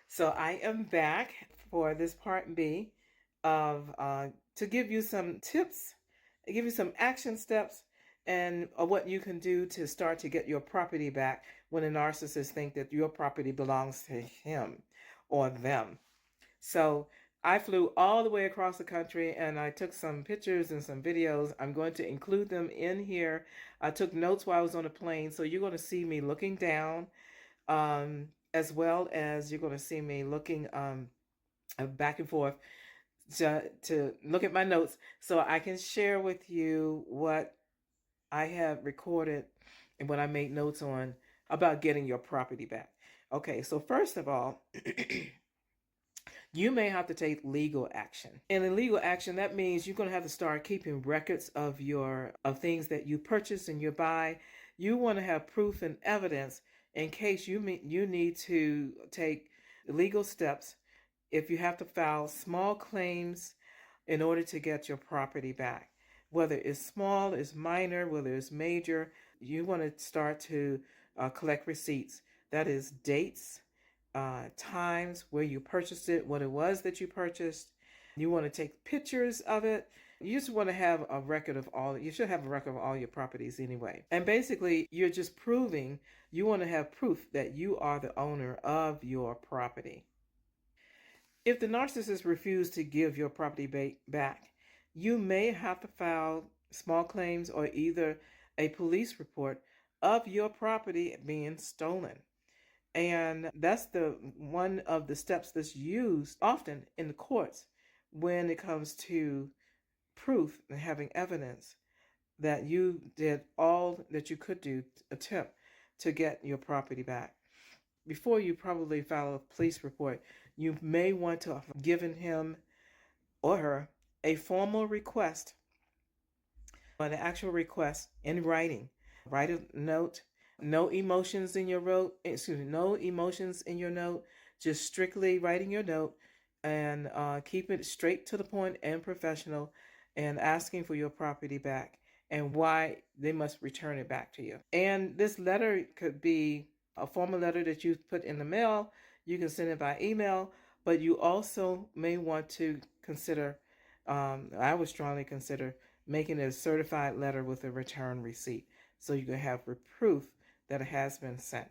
So I am back for this part B of to give you some tips, give you some action steps, and what you can do to start to get your property back when a narcissist think that your property belongs to him or them. So I flew all the way across the country and I took some pictures and some videos. I'm going to include them in here. I took notes while I was on the plane, so you're going to see me looking down, as well as you're going to see me looking back and forth to look at my notes so I can share with you what I have recorded and what I made notes on about getting your property back. Okay, so first of all, you may have to take legal action. And in legal action, that means you're going to have to start keeping records of things that you purchase and you buy. You want to have proof and evidence in case you need to take legal steps if you have to file small claims in order to get your property back. Whether it's small, it's minor, whether it's major, you want to start to collect receipts. That is dates, times where you purchased it, what it was that you purchased. You want to take pictures of it. You just want to have a record of all, you should have a record of all your properties anyway. And basically, you're just proving, you want to have proof that you are the owner of your property. If the narcissist refuses to give your property back, you may have to file small claims or either a police report of your property being stolen. And that's the one of the steps that's used often in the courts when it comes to proof and having evidence that you did all that you could do to attempt to get your property back. Before you probably file a police report, you may want to have given him or her a formal request, an actual request in writing. Write a note. No emotions in your note. No emotions in your note. Just strictly writing your note and keep it straight to the point and professional, and asking for your property back and why they must return it back to you. And this letter could be a formal letter that you put in the mail. You can send it by email, but you also may want to consider, I would strongly consider making it a certified letter with a return receipt so you can have proof that it has been sent.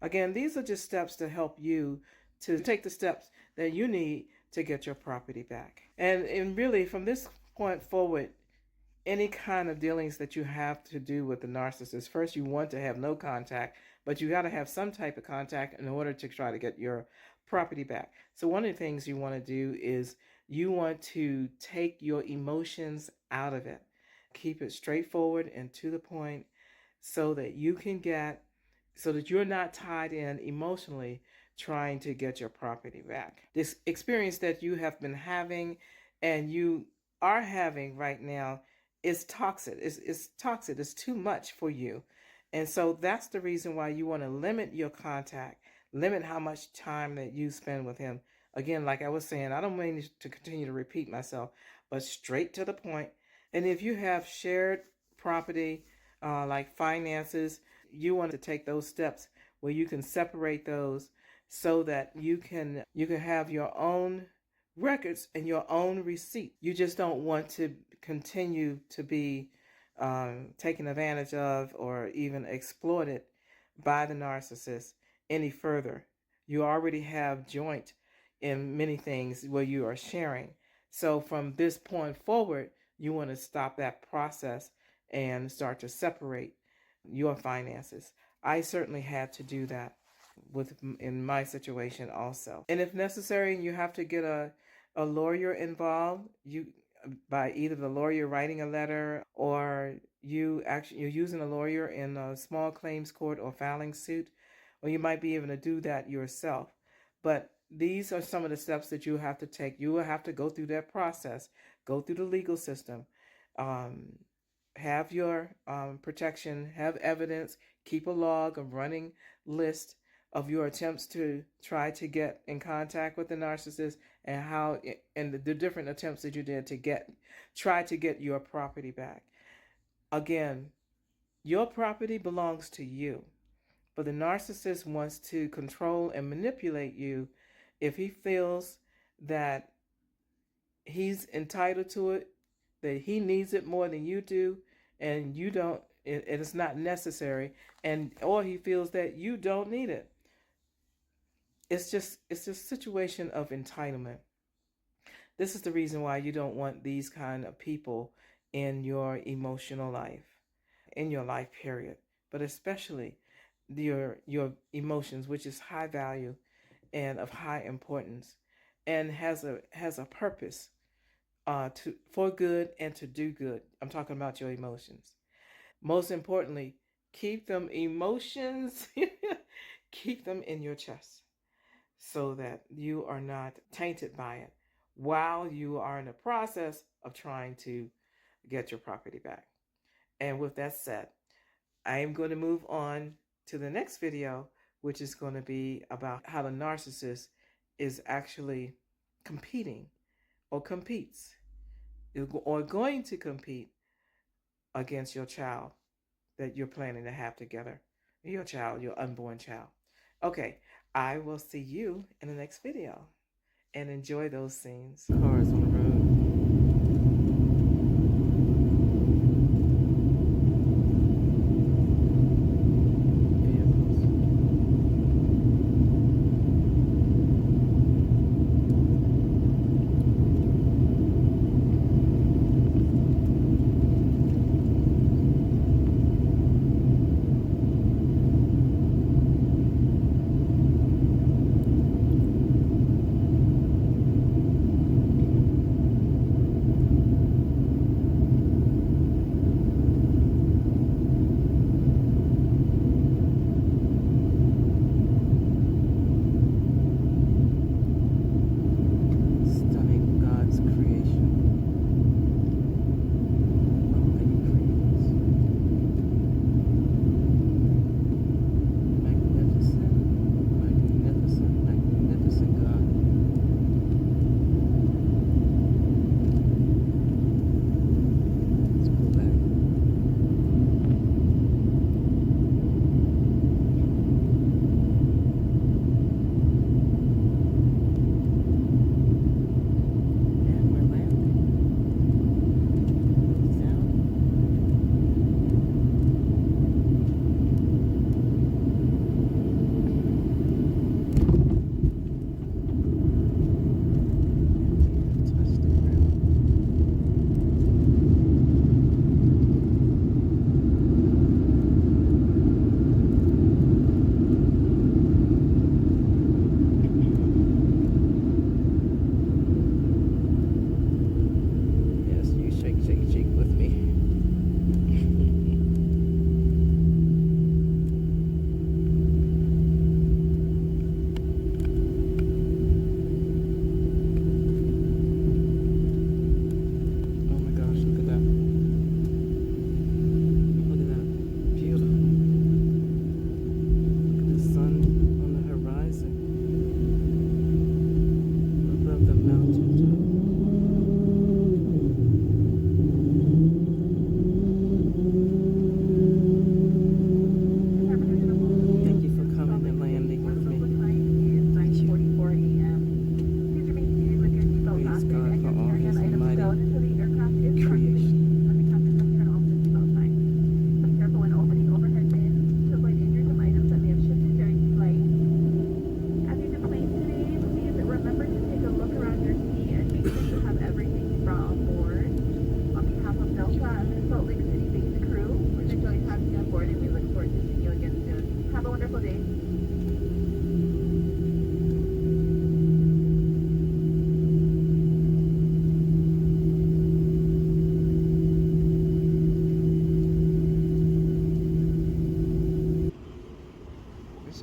Again, these are just steps to help you to take the steps that you need to get your property back. And really, from this point forward, any kind of dealings that you have to do with the narcissist, first you want to have no contact, but you got to have some type of contact in order to try to get your property back. So one of the things you want to do is you want to take your emotions out of it. Keep it straightforward and to the point so that you're not tied in emotionally trying to get your property back. This experience that you have been having and you are having right now is toxic. It's toxic. It's too much for you. And so that's the reason why you want to limit your contact, limit how much time that you spend with him. Again, like I was saying, I don't mean to continue to repeat myself, but straight to the point. And if you have shared property, like finances, you want to take those steps where you can separate those so that you can have your own records and your own receipt. You just don't want to continue to be taken advantage of or even exploited by the narcissist any further. You already have joint in many things where you are sharing. So from this point forward, you want to stop that process and start to separate your finances. I certainly had to do that in my situation also. And if necessary, you have to get a lawyer involved. By either the lawyer writing a letter or you're using a lawyer in a small claims court or filing suit, or you might be able to do that yourself. But these are some of the steps that you have to take. You will have to go through that process, go through the legal system, have your protection, have evidence, keep a log, a running list of your attempts to try to get in contact with the narcissist and the different attempts that you did to try to get your property back. Again, your property belongs to you, but the narcissist wants to control and manipulate you If he feels that he's entitled to it, that he needs it more than you do, and you don't, and it's not necessary, and or he feels that you don't need it. It's just a situation of entitlement. This is the reason why you don't want these kind of people in your emotional life, in your life period, but especially your emotions, which is high value and of high importance, and has a purpose to for good and to do good. I'm talking about your emotions. Most importantly, keep them emotions, keep them in your chest so that you are not tainted by it while you are in the process of trying to get your property back. And with that said, I am going to move on to the next video, which is going to be about how the narcissist is actually competing or competes or going to compete against your child that you're planning to have together. Your child, your unborn child. Okay, I will see you in the next video and enjoy those scenes. Cars on the road.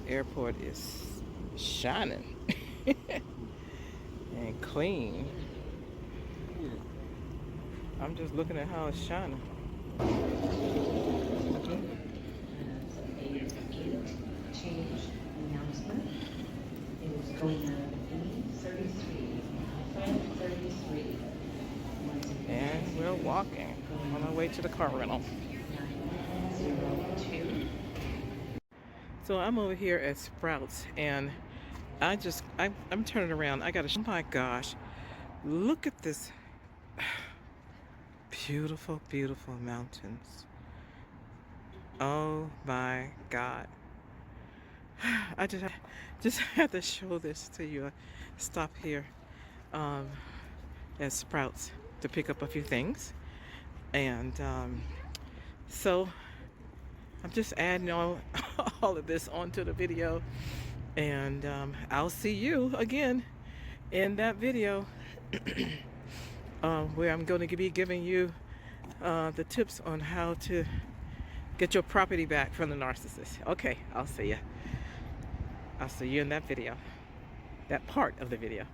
Airport is shining and clean. I'm just looking at how it's shining. Change announcement is going on 33. And we're walking on our way to the car rental. 902. So I'm over here at Sprouts, and I'm turning around. I got to, oh my gosh, look at this beautiful, beautiful mountains. Oh my God. I just had to show this to you. Stop here at Sprouts to pick up a few things. And so I'm just adding all of this onto the video. And I'll see you again in that video where I'm going to be giving you the tips on how to get your property back from the narcissist. Okay, I'll see you. I'll see you in that video, that part of the video.